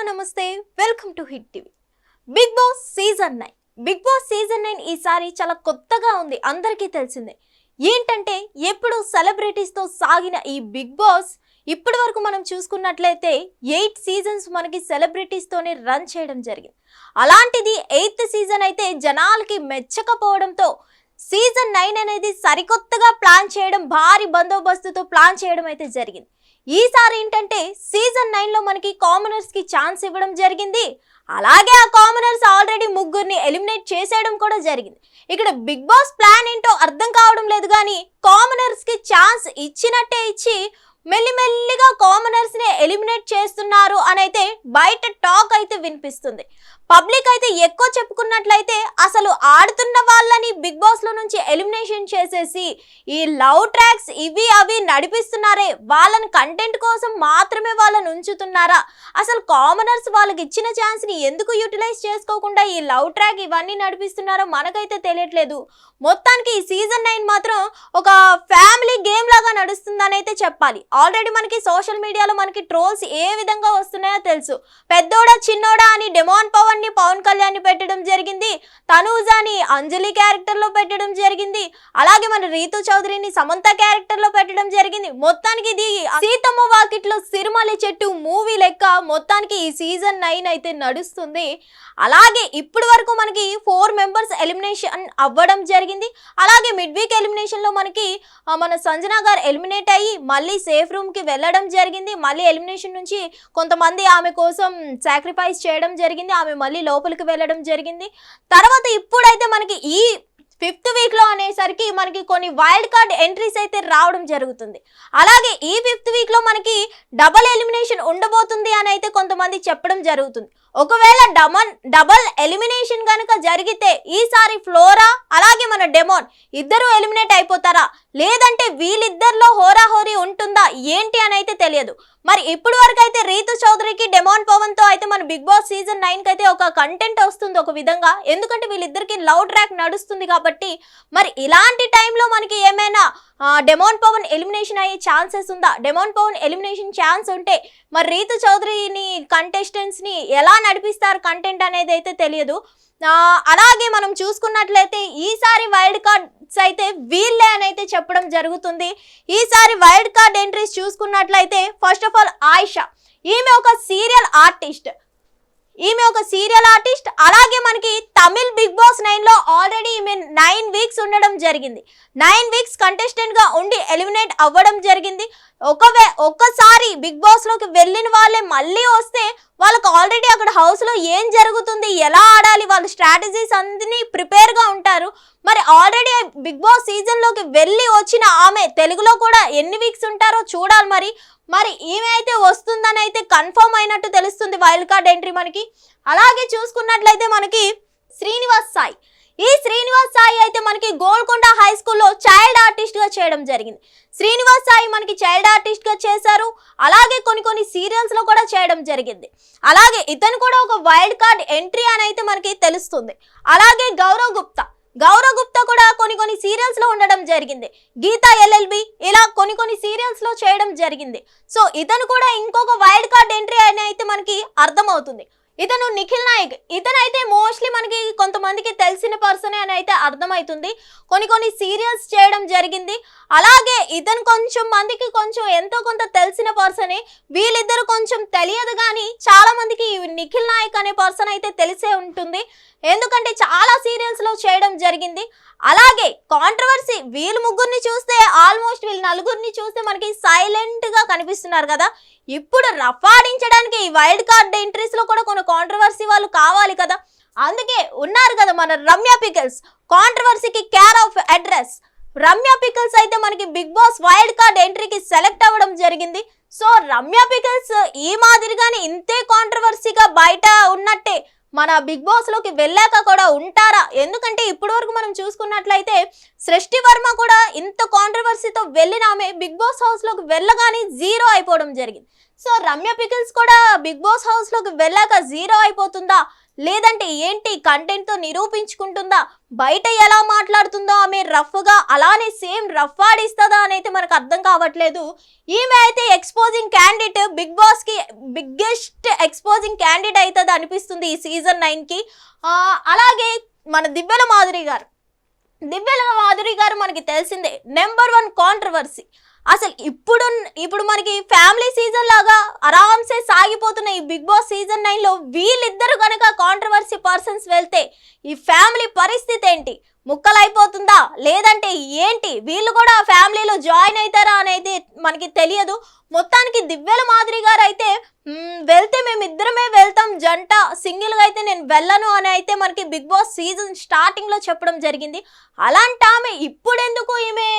నమస్తే welcome to hit TV. Bigg Boss season 9 ఈసారి చాలా కొత్తగా ఉంది, అందరికీ తెలిసిందే. ఏంటంటే ఎప్పుడు సెలబ్రిటీస్ తో సాగిన ఈ బిగ్ బాస్ ఇప్పటి వరకు మనం చూసుకున్నట్లయితే 8 సీజన్స్ మనకి సెలబ్రిటీస్ తోనే రన్ చేయడం జరిగింది. అలాంటిది 8th సీజన్ అయితే జనాలకి మెచ్చకపోవడంతో సీజన్ 9 అనేది సరికొత్తగా ప్లాన్ చేయడం, భారీ బందోబస్తుతో ప్లాన్ చేయడం అయితే జరిగింది. ఈసారి ఏంటంటే సీజన్ 9లో మనకి కామనర్స్ కి ఛాన్స్ ఇవ్వడం జరిగింది. అలాగే ఆ కామనర్స్ ఆల్రెడీ ముగ్గురిని ఎలిమినేట్ చేసేయడం కూడా జరిగింది. ఇక్కడ బిగ్ బాస్ ప్లాన్ ఏంటో అర్థం కావడం లేదు, కానీ కామనర్స్ కి ఛాన్స్ ఇచ్చినట్టే ఇచ్చి మెల్లిమెల్లిగా కామనర్స్ ని ఎలిమినేట్ చేస్తున్నారు అని అయితే బయట టాక్ అయితే వినిపిస్తుంది. పబ్లిక్ అయితే ఎక్కువ చెప్పుకున్నట్లయితే అసలు ఆడుతున్న వాళ్ళని బిగ్ బాస్ లో నుంచి ఎలిమినేషన్ చేసేసి ఈ లవ్ ట్రాక్స్ ఇవి అవి నడిపిస్తున్నారే, వాళ్ళని కంటెంట్ కోసం మాత్రమే వాళ్ళని ఉంచుతున్నారా, అసలు కామనర్స్ వాళ్ళకి ఇచ్చిన ఛాన్స్ ని ఎందుకు యూటిలైజ్ చేసుకోకుండా ఈ లవ్ ట్రాక్ ఇవన్నీ నడిపిస్తున్నారో మనకైతే తెలియట్లేదు. మొత్తానికి ఈ సీజన్ 9 మాత్రం ఒక ఫ్యామిలీ గేమ్ లాగా నడుస్తుందని అయితే చెప్పాలి. ఆల్రెడీ మనకి సోషల్ మీడియాలో మనకి ట్రోల్స్ ఏ విధంగా వస్తున్నాయో తెలుసు. పెద్దోడా చిన్నోడా అని డెమాన్ పవన్ ని పవన్ కళ్యాణ్ ని పెట్టడం జరిగింది, తనూజాని అంజలి క్యారెక్టర్ లో పెట్టడం జరిగింది, అలాగే మన రీతు చౌదరిని సమంత క్యారెక్టర్ లో పెట్టడం జరిగింది. మొత్తానికి ఇది సీతమ్మ వాకిట్లో సిరిమల్లి చెట్టు మూవీ లెక్క మొత్తానికి ఈ సీజన్ 9 అయితే నడుస్తుంది. అలాగే ఇప్పటి వరకు మనకి 4 మెంబర్స్ ఎలిమినేషన్ అవ్వడం జరిగింది. అలాగే మిడ్ వీక్ ఎలిమినేషన్ లో మనకి మన సంజన గారు ఎలిమినేట్ అయ్యి మళ్ళీ సేఫ్ రూమ్ కి వెళ్ళడం జరిగింది. మళ్ళీ ఎలిమినేషన్ నుంచి కొంతమంది ఆమె కోసం సాక్రిఫైస్ చేయడం జరిగింది, ఆమె మళ్ళీ లోపలికి వెళ్ళడం జరిగింది. తర్వాత ఇప్పుడైతే మనకి ఈ 5th వీక్ లో అనేసరికి మనకి కొన్ని వైల్డ్ కార్డ్ ఎంట్రీస్ అయితే రావడం జరుగుతుంది. అలాగే ఈ 5th వీక్ లో మనకి డబల్ ఎలిమినేషన్ ఉండబోతుంది అని అయితే కొంతమంది చెప్పడం జరుగుతుంది. ఒకవేళ డబల్ ఎలిమినేషన్ కనుక జరిగితే ఈసారి ఫ్లోరా అలాగే మన డెమోన్ ఇద్దరు ఎలిమినేట్ అయిపోతారా, లేదంటే వీళ్ళిద్దరిలో హోరాహోరీ ఉంటుందా ఏంటి అని అయితే తెలియదు. మరి ఇప్పుడు వరకు అయితే రీతు చౌదరికి డెమాన్ పవన్ తో అయితే మన బిగ్ బాస్ సీజన్ 9 కి అయితే ఒక కంటెంట్ వస్తుంది ఒక విధంగా, ఎందుకంటే వీళ్ళిద్దరికి లవ్ ట్రాక్ నడుస్తుంది కాబట్టి. మరి ఇలాంటి టైంలో మనకి ఏమైనా డెమాన్ పవన్ ఎలిమినేషన్ అయ్యే ఛాన్సెస్ ఉందా? డెమాన్ పవన్ ఎలిమినేషన్ ఛాన్స్ ఉంటే మరి రీతు చౌదరిని కంటెస్టెంట్స్ ని ఎలా నడిపిస్తారు కంటెంట్ అనేది అయితే తెలియదు. అలాగే మనం చూసుకున్నట్లయితే ఈసారి వైల్డ్ కార్డ్స్ అయితే వీళ్ళే అని అయితే చెప్పడం జరుగుతుంది. ఈసారి వైల్డ్ కార్డ్ ఎంట్రీస్ చూసుకున్నట్లయితే ఫస్ట్ ఆఫ్ ఆల్ ఆయిషా, ఈమె ఒక సీరియల్ ఆర్టిస్ట్. అలాగే మనకి తమిళ్ బిగ్ బాస్ 9 లో ఆల్రెడీ ఈమె 9 వీక్స్ ఉండడం జరిగింది. 9 వీక్స్ కంటెస్టెంట్ గా ఉండి ఎలిమినేట్ అవ్వడం జరిగింది. ఒక్కసారి బిగ్ బాస్ లోకి వెళ్ళిన వాళ్ళే మళ్ళీ వస్తే వాళ్ళకి ఆల్రెడీ అక్కడ హౌస్ లో ఏం జరుగుతుంది, ఎలా ఆడాలి, వాళ్ళ స్ట్రాటజీస్ అన్ని ప్రిపేర్ గా ఉంటారు. మరి ఆల్రెడీ బిగ్ బాస్ సీజన్ లోకి వెళ్ళి వచ్చిన ఆమె తెలుగులో కూడా ఎన్ని వీక్స్ ఉంటారో చూడాలి. మరి ఈమె అయితే వస్తుందని అయితే కన్ఫర్మ్ అయినట్టు తెలుస్తుంది వైల్డ్ కార్డ్ ఎంట్రీ మనకి. అలాగే చూసుకున్నట్లయితే మనకి శ్రీనివాస్ సాయి అయితే మనకి గోల్కొండ హై స్కూల్లో చైల్డ్ ఆర్టిస్ట్ గా చేయడం జరిగింది. శ్రీనివాస్ సాయి మనకి చైల్డ్ ఆర్టిస్ట్ గా చేశారు. అలాగే కొన్ని సీరియల్స్ లో కూడా చేయడం జరిగింది. అలాగే ఇతను కూడా ఒక వైల్డ్ కార్డ్ ఎంట్రీ అని అయితే మనకి తెలుస్తుంది. అలాగే గౌరవ్ గుప్తా కూడా కొన్ని సీరియల్స్ లో ఉండడం జరిగింది. గీతా ఎల్ఎల్బి ఇలా కొన్ని సీరియల్స్ లో చేయడం జరిగింది. సో ఇతను కూడా ఇంకొక వైల్డ్ కార్డ్ ఎంట్రీ అని అయితే మనకి అర్థమవుతుంది. ఇతను నిఖిల్ నాయక్, ఇతనైతే మోస్ట్లీ మనకి కొంతమందికి తెలిసిన పర్సనే అని అయితే అర్థమవుతుంది. కొన్ని సీరియల్స్ చేయడం జరిగింది. అలాగే ఇతను కొంచెం మందికి కొంచెం ఎంతో కొంత తెలిసిన పర్సనే, వీళ్ళిద్దరు కొంచెం తెలియదు కానీ చాలా మందికి నిఖిల్ నాయక్ అనే పర్సన్ అయితే తెలిసే ఉంటుంది, ఎందుకంటే చాలా సీరియల్స్ లో చేయడం జరిగింది. అలాగే కాంట్రవర్సీ వీళ్ళు ముగ్గురిని చూస్తే ఆల్మోస్ట్ వీళ్ళు నలుగురిని చూస్తే మనకి సైలెంట్ గా కనిపిస్తున్నారు కదా. ఇప్పుడు రఫాడించడానికి ఈ వైల్డ్ కార్డ్ ఎంట్రీస్ లో కూడా కొన్ని కాంట్రవర్సీ వాళ్ళు కావాలి కదా, అందుకే ఉన్నారు కదా మన రమ్య పికల్స్, కాంట్రవర్సీకి care of address. Ramya pickles అయితే మనకి బిగ్ బాస్ వైల్డ్ కార్డ్ ఎంట్రీకి సెలెక్ట్ అవ్వడం జరిగింది. సో రమ్య పికల్స్ ఈ మాదిరిగానే ఇంతే కాంట్రవర్సీగా బయట ఉన్నట్టే మన బిగ్ బాస్ లోకి వెళ్ళాక కూడా ఉంటారా? ఎందుకంటే ఇప్పటి వరకు మనం చూసుకున్నట్లయితే సృష్టి వర్మ కూడా ఇంత కాంట్రవర్సీతో వెళ్ళిన ఆమె బిగ్ బాస్ హౌస్ లోకి వెళ్ళగానే 0 అయిపోవడం జరిగింది. సో రమ్య పికిల్స్ కూడా బిగ్ బాస్ హౌస్ లోకి వెళ్ళాక 0 అయిపోతుందా, లేదంటే ఏంటి కంటెంట్ తో నిరూపించుకుంటుందా, బయట ఎలా మాట్లాడుతుందో ఆమె రఫ్ గా అలానే సేమ్ రఫ్ ఆడిస్తుందా అని అయితే మనకు అర్థం కావట్లేదు. ఈమె అయితే ఎక్స్పోజింగ్ క్యాండిడేట్, బిగ్ బాస్ కి బిగ్గెస్ట్ ఎక్స్పోజింగ్ క్యాండిడేట్ అవుతుంది అనిపిస్తుంది ఈ సీజన్ 9 కి. అలాగే మన దివ్యల మాధురి గారు మనకి తెలిసిందే నెంబర్ 1 కాంట్రవర్సీ. అసలు ఇప్పుడు మనకి ఫ్యామిలీ సీజన్ లాగా ఆరామ్సే సాగిపోతున్న ఈ బిగ్ బాస్ సీజన్ 9లో వీళ్ళిద్దరు కనుక కాంట్రవర్సీ పర్సన్స్ వెళ్తే ఈ ఫ్యామిలీ పరిస్థితి ఏంటి, ముక్కలైపోతుందా లేదంటే ఏంటి, వీళ్ళు కూడా ఆ ఫ్యామిలీలో జాయిన్ అవుతారా అనేది మనకి తెలియదు. మొత్తానికి దివ్యల మాధురి గారు అయితే వెళ్తే మేమిద్దరమే వెళ్తాం జంట, సింగిల్గా అయితే నేను వెళ్ళను అని అయితే మనకి బిగ్ బాస్ సీజన్ స్టార్టింగ్లో చెప్పడం జరిగింది. అలాంటి ఆమె ఇప్పుడెందుకు ఈమె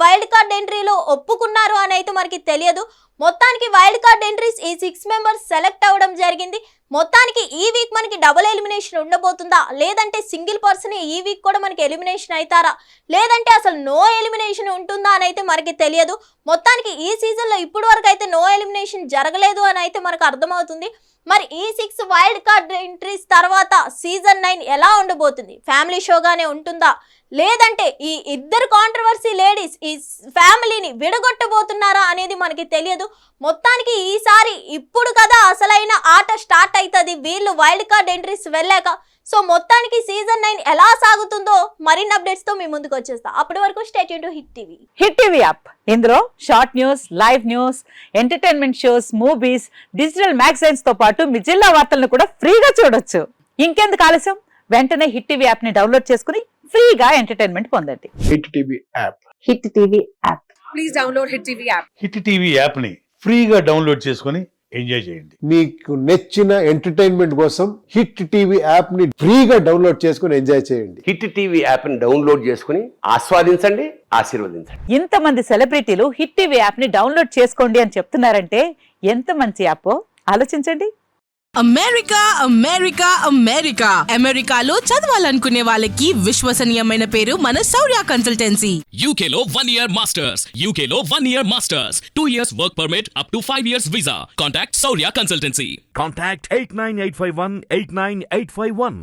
వైల్డ్ కార్డ్ ఎంట్రీలో ఒప్పుకున్నారు అని అయితే మనకి తెలియదు. మొత్తానికి వైల్డ్ కార్డ్ ఎంట్రీస్ ఈ 6 మెంబర్స్ సెలెక్ట్ అవ్వడం జరిగింది. మొత్తానికి ఈ వీక్ మనకి డబుల్ ఎలిమినేషన్ ఉండబోతుందా లేదంటే సింగిల్ పర్సన్ ఈ వీక్ కూడా మనకి ఎలిమినేషన్ అవుతారా లేదంటే అసలు నో ఎలిమినేషన్ ఉంటుందా అని అయితే మనకి తెలియదు. మొత్తానికి ఈ సీజన్లో ఇప్పటి వరకు అయితే నో ఎలిమినేషన్ జరగలేదు అని అయితే మనకు అర్థమవుతుంది. మరి ఈ 6 వైల్డ్ కార్డ్ ఎంట్రీస్ తర్వాత సీజన్ 9 ఎలా ఉండబోతుంది, ఫ్యామిలీ షోగానే ఉంటుందా లేదంటే ఈ ఇద్దరు కాంట్రవర్సీ లేడీస్ ఈ ఫ్యామిలీని విడగొట్టబోతున్నారా అనేది మనకి తెలియదు. మొత్తానికి ఈసారి ఇప్పుడు కదా అసలైన ఆట స్టార్ట్ అవుతుంది వీళ్ళు వైల్డ్ కార్డ్ ఎంట్రీస్ వెళ్ళాక. సో మొత్తానికి సీజన్ 9 ఎలా సాగుతుందో మరిన్ని అప్డేట్స్ తో మీ ముందుకు వచ్చేస్తా. అప్పటి వరకు stay tune to hit TV app. ఇందులో short news, live news, entertainment shows, movies, digital magazines తో పాటు మీ జిల్లా వార్తలను కూడా ఫ్రీగా చూడొచ్చు. ఇంకెందుకు ఆలస్యం, వెంటనే హిట్ టీవీ యాప్ ని డౌన్లోడ్ చేసుకుని ఫ్రీగా ఎంటర్టైన్మెంట్ పొందండి. Hit TV app. Hit TV app. Please download hit TV app. Hit TV app ని ఫ్రీగా డౌన్లోడ్ చేసుకొని ఎంజాయ్ చేయండి. మీకు నచ్చిన ఎంటర్టైన్మెంట్ కోసం హిట్ టీవీ యాప్ ని ఫ్రీగా డౌన్లోడ్ చేసుకొని ఎంజాయ్ చేయండి. హిట్ టీవీ యాప్ ని డౌన్లోడ్ చేసుకుని ఆస్వాదించండి, ఆశీర్వదించండి. ఇంతమంది సెలబ్రిటీలు హిట్ టీవీ యాప్ ని డౌన్లోడ్ చేసుకోండి అని చెప్తున్నారంటే ఎంత మంచి యాప్ ఆలోచించండి. అమెరికాలో చదవాలనుకునే వాళ్ళకి విశ్వసనీయమైన పేరు మన శౌర్య కన్సల్టెన్సీ. UK లో 1 year masters. UK లో 1 year masters. 2 years work permit up to 5 years visa. Contact Saurya Consultancy. Contact 89851 89851.